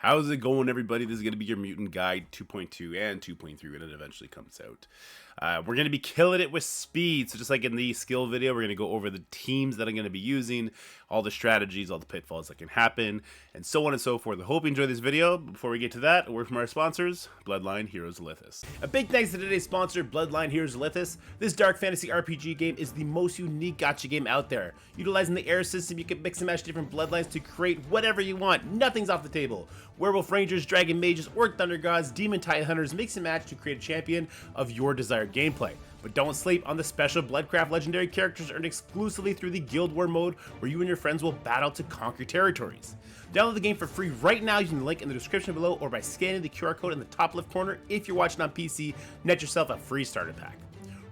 How's it going, everybody? This is going to be your Mutant Guide 2.2 and 2.3 when it eventually comes out. We're going to be killing it with speed. So just like in the skill video, we're going to go over the teams that I'm going to be using, all the strategies, all the pitfalls that can happen, and so on and so forth. I hope you enjoy this video. Before we get to that, a word from our sponsors, Bloodline Heroes Lithis. A big thanks to today's sponsor, Bloodline Heroes Lithis. This dark fantasy RPG game is the most unique gacha game out there. Utilizing the air system, you can mix and match different bloodlines to create whatever you want. Nothing's off the table. Werewolf Rangers, Dragon Mages, Orc Thunder Gods, Demon Tide Hunters, mix and match to create a champion of your desired gameplay. But don't sleep on the special Bloodcraft legendary characters earned exclusively through the Guild War mode, where you and your friends will battle to conquer territories. Download the game for free right now using the link in the description below or by scanning the QR code in the top left corner. If you're watching on PC, net yourself a free starter pack.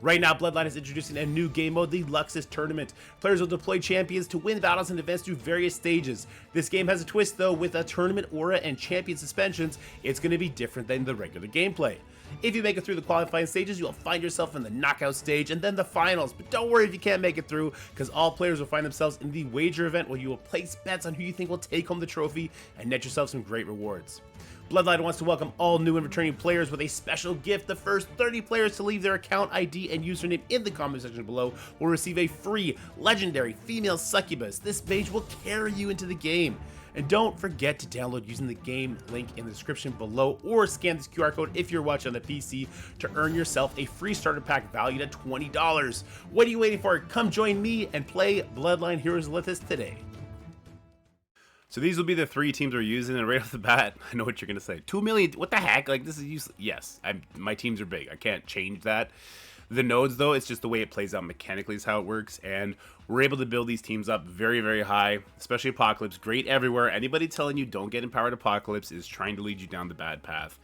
Right now, Bloodline is introducing a new game mode, the Luxus Tournament. Players will deploy champions to win battles and events through various stages. This game has a twist though, with a tournament aura and champion suspensions. It's going to be different than the regular gameplay. If you make it through the qualifying stages, you'll find yourself in the knockout stage and then the finals. But don't worry if you can't make it through, because all players will find themselves in the wager event, where you will place bets on who you think will take home the trophy and net yourself some great rewards. Bloodline wants to welcome all new and returning players with a special gift. The first 30 players to leave their account ID and username in the comment section below will receive a free legendary female succubus. This page will carry you into the game. And don't forget to download using the game link in the description below, or scan this QR code if you're watching on the PC to earn yourself a free starter pack valued at $20. What are you waiting for? Come join me and play Bloodline Heroes Lithis today. So these will be the three teams we're using, and right off the bat, I know what you're going to say. 2 million, what the heck? Like, this is useless. Yes, my teams are big. I can't change that. The nodes, though, it's just the way it plays out mechanically is how it works, and we're able to build these teams up very, very high, especially Apocalypse. Great everywhere. Anybody telling you don't get empowered Apocalypse is trying to lead you down the bad path.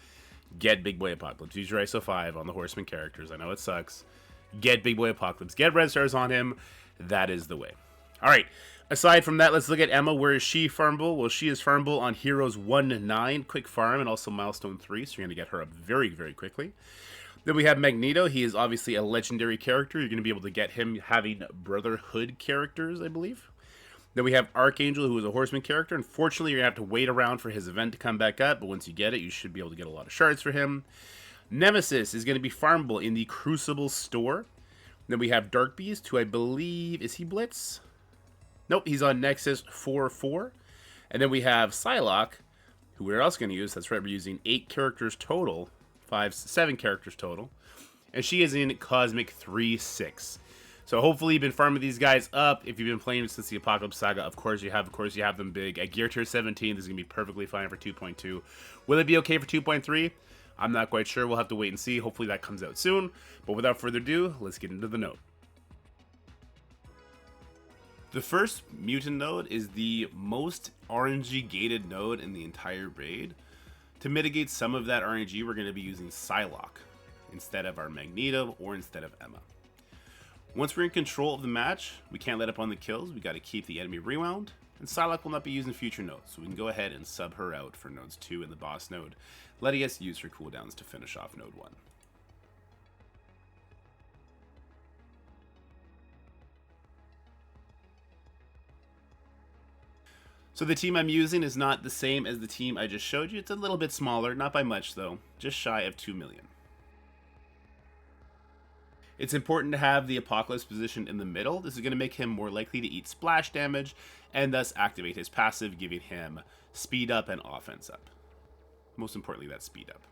Get Big Boy Apocalypse. Use your ISO 5 on the Horseman characters. I know it sucks. Get Big Boy Apocalypse. Get red stars on him. That is the way. All right. Aside from that, let's look at Emma. Where is she farmable? Well, she is farmable on Heroes 1 to 9, quick farm, and also Milestone 3, so you're going to get her up very, very quickly. Then we have Magneto. He is obviously a legendary character. You're going to be able to get him having Brotherhood characters, I believe. Then we have Archangel, who is a Horseman character. Unfortunately, you're going to have to wait around for his event to come back up, but once you get it, you should be able to get a lot of shards for him. Nemesis is going to be farmable in the Crucible store. Then we have Dark Beast, who I believe, is he Blitz? Nope, he's on Nexus 4-4. And then we have Psylocke, who we're also going to use. That's right, we're using 8 characters total. 7 characters total. And she is in Cosmic 3-6. So hopefully you've been farming these guys up. If you've been playing since the Apocalypse Saga, of course you have. Of course you have them big. At Gear Tier 17, this is going to be perfectly fine for 2.2. Will it be okay for 2.3? I'm not quite sure. We'll have to wait and see. Hopefully that comes out soon. But without further ado, let's get into the note. The first Mutant node is the most RNG gated node in the entire raid. To mitigate some of that RNG, we're going to be using Psylocke instead of our Magneto or instead of Emma. Once we're in control of the match, we can't let up on the kills. We got to keep the enemy rewound, and Psylocke will not be used in future nodes, so we can go ahead and sub her out for nodes 2 and the boss node, letting us use her cooldowns to finish off node 1. So the team I'm using is not the same as the team I just showed you. It's a little bit smaller, not by much though, just shy of 2 million. It's important to have the Apocalypse positioned in the middle. This is going to make him more likely to eat splash damage and thus activate his passive, giving him speed up and offense up. Most importantly, that speed up.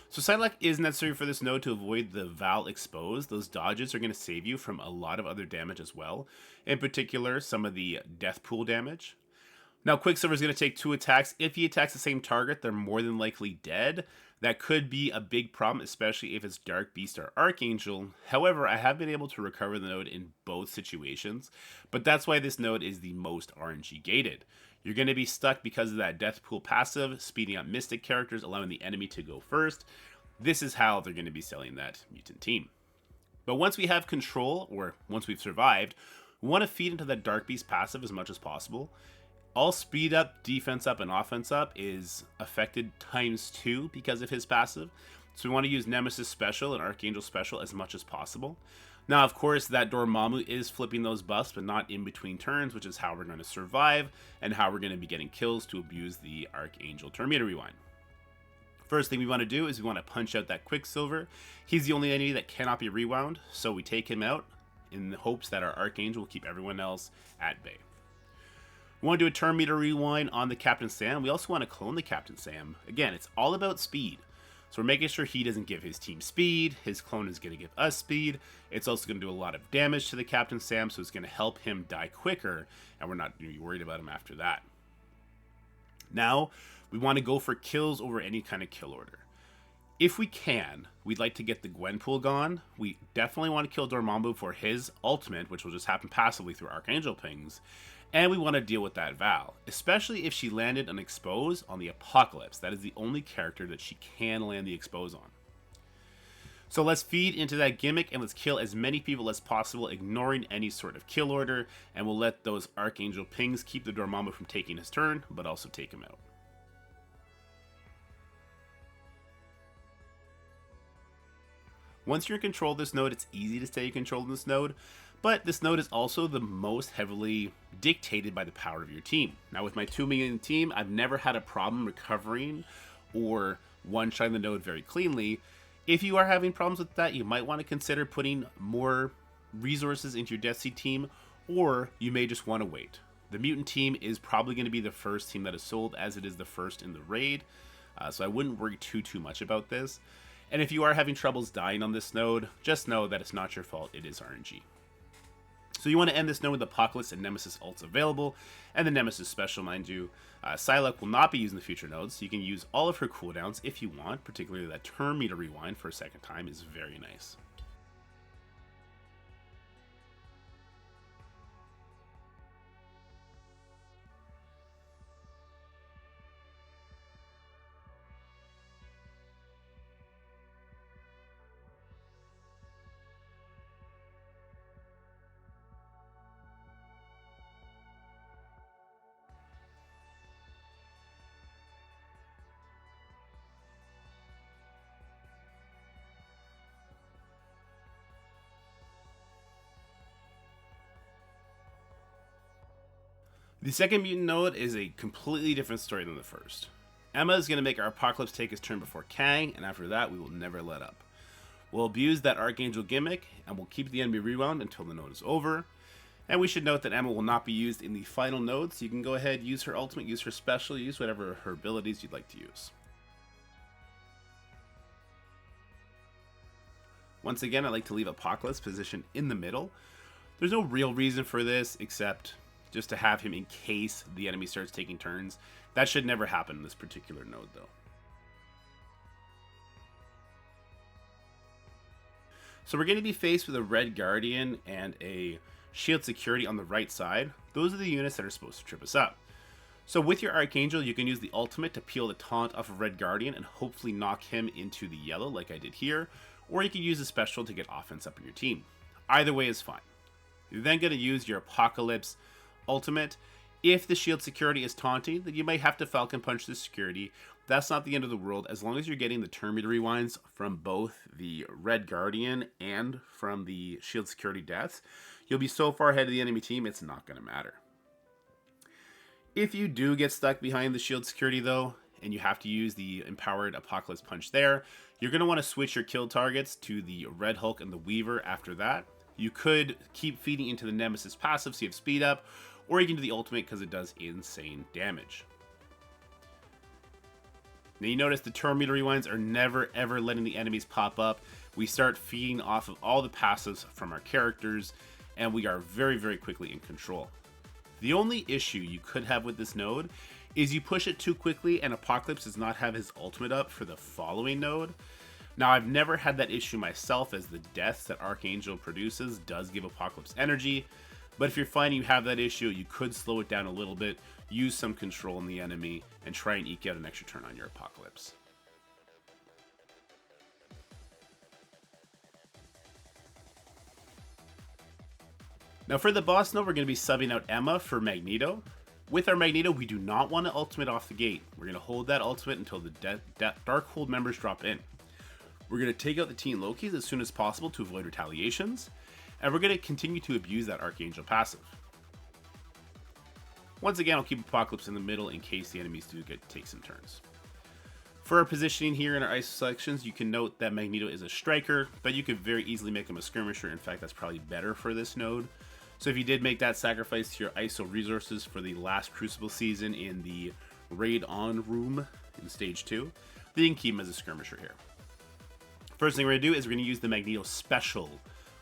So Psylocke is necessary for this node to avoid the Val exposed. Those dodges are going to save you from a lot of other damage as well. In particular, some of the death pool damage. Now, Quicksilver is going to take 2 attacks. If he attacks the same target, they're more than likely dead. That could be a big problem, especially if it's Dark Beast or Archangel. However, I have been able to recover the node in both situations, but that's why this node is the most RNG gated. You're going to be stuck because of that Death Pool passive, speeding up Mystic characters, allowing the enemy to go first. This is how they're going to be selling that Mutant team. But once we have control, or once we've survived, we want to feed into that Dark Beast passive as much as possible. All speed up, defense up, and offense up is affected ×2 because of his passive. So we want to use Nemesis special and Archangel special as much as possible. Now, of course, that Dormammu is flipping those buffs, but not in between turns, which is how we're going to survive and how we're going to be getting kills to abuse the Archangel Turn Meter Rewind. First thing we want to do is we want to punch out that Quicksilver. He's the only enemy that cannot be rewound, so we take him out in the hopes that our Archangel will keep everyone else at bay. We want to do a Turn Meter Rewind on the Captain Sam. We also want to clone the Captain Sam. Again, it's all about speed. So we're making sure he doesn't give his team speed, his clone is going to give us speed. It's also going to do a lot of damage to the Captain Sam, so it's going to help him die quicker, and we're not going to be worried about him after that. Now, we want to go for kills over any kind of kill order. If we can, we'd like to get the Gwenpool gone. We definitely want to kill Dormammu for his ultimate, which will just happen passively through Archangel pings. And we want to deal with that Val, especially if she landed an Expose on the Apocalypse. That is the only character that she can land the Expose on. So let's feed into that gimmick and let's kill as many people as possible, ignoring any sort of kill order. And we'll let those Archangel pings keep the Dormammu from taking his turn, but also take him out. Once you're in control of this node, it's easy to stay in control of this node, but this node is also the most heavily dictated by the power of your team. Now with my 2 million team, I've never had a problem recovering or one-shotting the node very cleanly. If you are having problems with that, you might want to consider putting more resources into your Death Seed team, or you may just want to wait. The Mutant team is probably going to be the first team that is sold, as it is the first in the raid, so I wouldn't worry too much about this. And if you are having troubles dying on this node, just know that it's not your fault, it is RNG. So you want to end this node with Apocalypse and Nemesis ults available, and the Nemesis special, mind you. Psylocke will not be using the future nodes, so you can use all of her cooldowns if you want, particularly that Turn Meter Rewind for a second time is very nice. The second Mutant node is a completely different story than the first. Emma is going to make our Apocalypse take his turn before Kang, and after that we will never let up. We'll abuse that Archangel gimmick, and we'll keep the enemy rewound until the node is over. And we should note that Emma will not be used in the final node, so you can go ahead, use her ultimate, use her special, use whatever her abilities you'd like to use. Once again, I like to leave Apocalypse positioned in the middle. There's no real reason for this, except just to have him in case the enemy starts taking turns. That should never happen in this particular node, though. So we're going to be faced with a Red Guardian and a Shield Security on the right side. Those are the units that are supposed to trip us up. So with your Archangel, you can use the ultimate to peel the taunt off of Red Guardian and hopefully knock him into the yellow like I did here, or you can use a special to get offense up in your team. Either way is fine. You're then going to use your Apocalypse ultimate. If the Shield Security is taunting, then you may have to Falcon Punch the security. That's not the end of the world, as long as you're getting the Turn Meter Rewinds from both the Red Guardian and from the Shield Security deaths. You'll be so far ahead of the enemy team, it's not going to matter. If you do get stuck behind the Shield Security though, and you have to use the Empowered Apocalypse Punch there, you're going to want to switch your kill targets to the Red Hulk and the Weaver after that. You could keep feeding into the Nemesis passive so you have speed up, or you can do the ultimate because it does insane damage. Now you notice the Turn Meter Rewinds are never ever letting the enemies pop up. We start feeding off of all the passives from our characters, and we are very quickly in control. The only issue you could have with this node is you push it too quickly and Apocalypse does not have his ultimate up for the following node. Now I've never had that issue myself, as the deaths that Archangel produces does give Apocalypse energy, but if you're finding you have that issue, you could slow it down a little bit, use some control on the enemy, and try and eke out an extra turn on your Apocalypse. Now for the boss node, we're going to be subbing out Emma for Magneto. With our Magneto, we do not want to ultimate off the gate. We're going to hold that ultimate until the Darkhold members drop in. We're going to take out the Teen Lokis as soon as possible to avoid retaliations. And we're going to continue to abuse that Archangel passive. Once again, I'll keep Apocalypse in the middle in case the enemies do take some turns. For our positioning here in our ISO selections, you can note that Magneto is a striker, but you could very easily make him a skirmisher. In fact, that's probably better for this node. So if you did make that sacrifice to your ISO resources for the last Crucible season in the Raid On room in Stage 2, then you can keep him as a skirmisher here. First thing we're going to do is we're going to use the Magneto special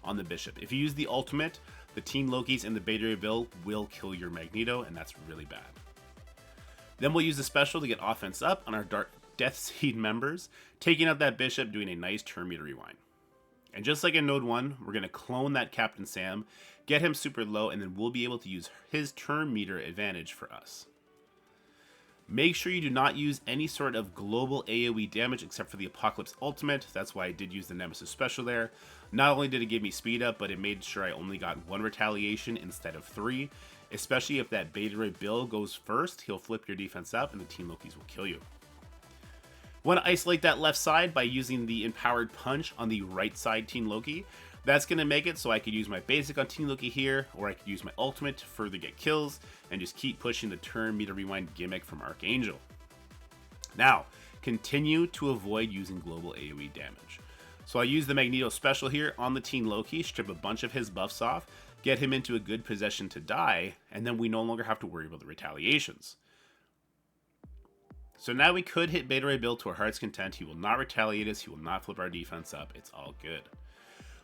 on the Bishop. If you use the ultimate, the Team Lokis and the Beta Ray Bill will kill your Magneto, and that's really bad. Then we'll use the special to get offense up on our Death Seed members, taking out that Bishop, doing a nice turn meter rewind. And just like in Node 1, we're going to clone that Captain Sam, get him super low, and then we'll be able to use his turn meter advantage for us. Make sure you do not use any sort of global AoE damage except for the Apocalypse Ultimate. That's why I did use the Nemesis Special there. Not only did it give me speed up, but it made sure I only got 1 retaliation instead of 3. Especially if that Beta Ray Bill goes first, he'll flip your defense up and the Team Lokis will kill you. Want to isolate that left side by using the Empowered Punch on the right side Team Loki. That's going to make it so I could use my basic on Team Loki here, or I could use my ultimate to further get kills, and just keep pushing the turn meter rewind gimmick from Archangel. Now, continue to avoid using global AoE damage. So I use the Magneto special here on the Team Loki, strip a bunch of his buffs off, get him into a good position to die, and then we no longer have to worry about the retaliations. So now we could hit Beta Ray Bill to our heart's content. He will not retaliate us, he will not flip our defense up, it's all good.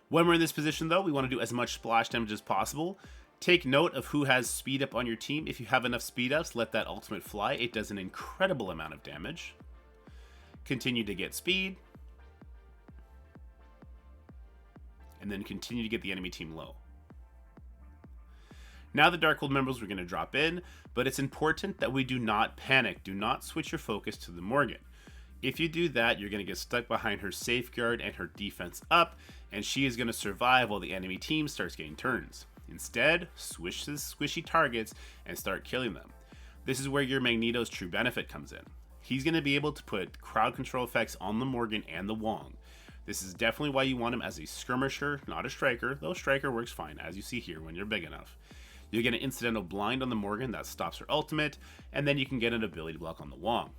When we're in this position though, we want to do as much splash damage as possible. Take note of who has speed up on your team. If you have enough speed ups, let that ultimate fly. It does an incredible amount of damage. Continue to get speed. And then continue to get the enemy team low. Now the Darkhold members we're going to drop in, but it's important that we do not panic. Do not switch your focus to the Morgan. If you do that, you're going to get stuck behind her safeguard and her defense up, and she is going to survive while the enemy team starts getting turns. Instead, switch to squishy targets and start killing them. This is where your Magneto's true benefit comes in. He's going to be able to put crowd control effects on the Morgan and the Wong. This is definitely why you want him as a skirmisher, not a striker, though striker works fine, as you see here when you're big enough. You get an incidental blind on the Morgan that stops her ultimate, and then you can get an ability block on the Wong.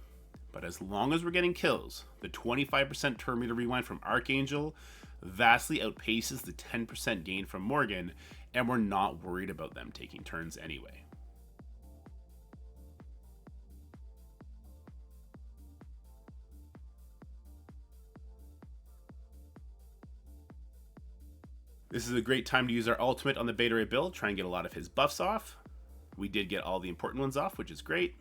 But as long as we're getting kills, the 25% turn meter rewind from Archangel vastly outpaces the 10% gain from Morgan, and we're not worried about them taking turns anyway. This is a great time to use our ultimate on the Beta Ray build, try and get a lot of his buffs off. We did get all the important ones off, which is great.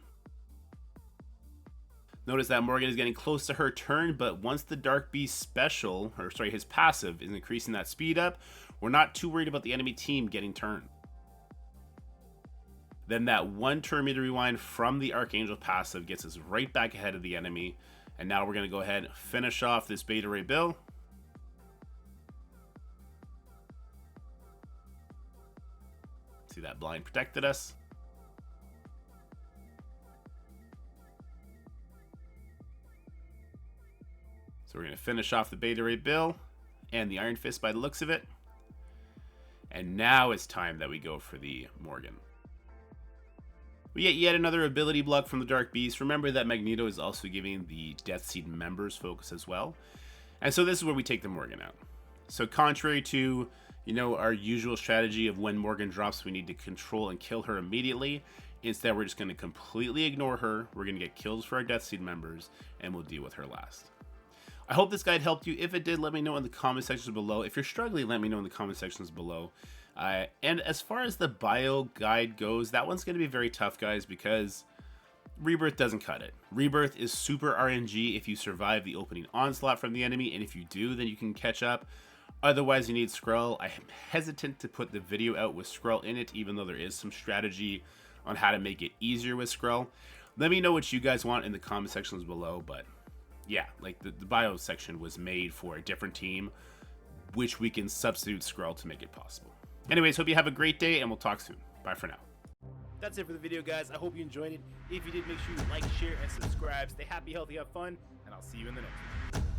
Notice that Morgan is getting close to her turn, but once the Dark Beast special, his passive is increasing that speed up, we're not too worried about the enemy team getting turned. Then that 1 turn meter rewind from the Archangel passive gets us right back ahead of the enemy. And now we're going to go ahead and finish off this Beta Ray Bill. See, that blind protected us. So we're going to finish off the Beta Ray Bill and the Iron Fist by the looks of it. And now it's time that we go for the Morgan. We get yet another ability block from the Dark Beast. Remember that Magneto is also giving the Death Seed members focus as well. And so this is where we take the Morgan out. So contrary to, our usual strategy of when Morgan drops, we need to control and kill her immediately. Instead, we're just going to completely ignore her. We're going to get kills for our Death Seed members, and we'll deal with her last. I hope this guide helped you. If it did, let me know in the comment sections below. If you're struggling, let me know in the comment sections below. And as far as the bio guide goes, that one's going to be very tough, guys, because Rebirth doesn't cut it. Rebirth is super RNG if you survive the opening onslaught from the enemy, and if you do, then you can catch up. Otherwise, you need Skrull. I am hesitant to put the video out with Skrull in it, even though there is some strategy on how to make it easier with Skrull. Let me know what you guys want in the comment sections below, but yeah, like the bio section was made for a different team, which we can substitute Skrull to make it possible. Anyways, hope you have a great day, and we'll talk soon. Bye for now. That's it for the video, guys. I hope you enjoyed it. If you did, make sure you like, share, and subscribe. Stay happy, healthy, have fun, and I'll see you in the next one.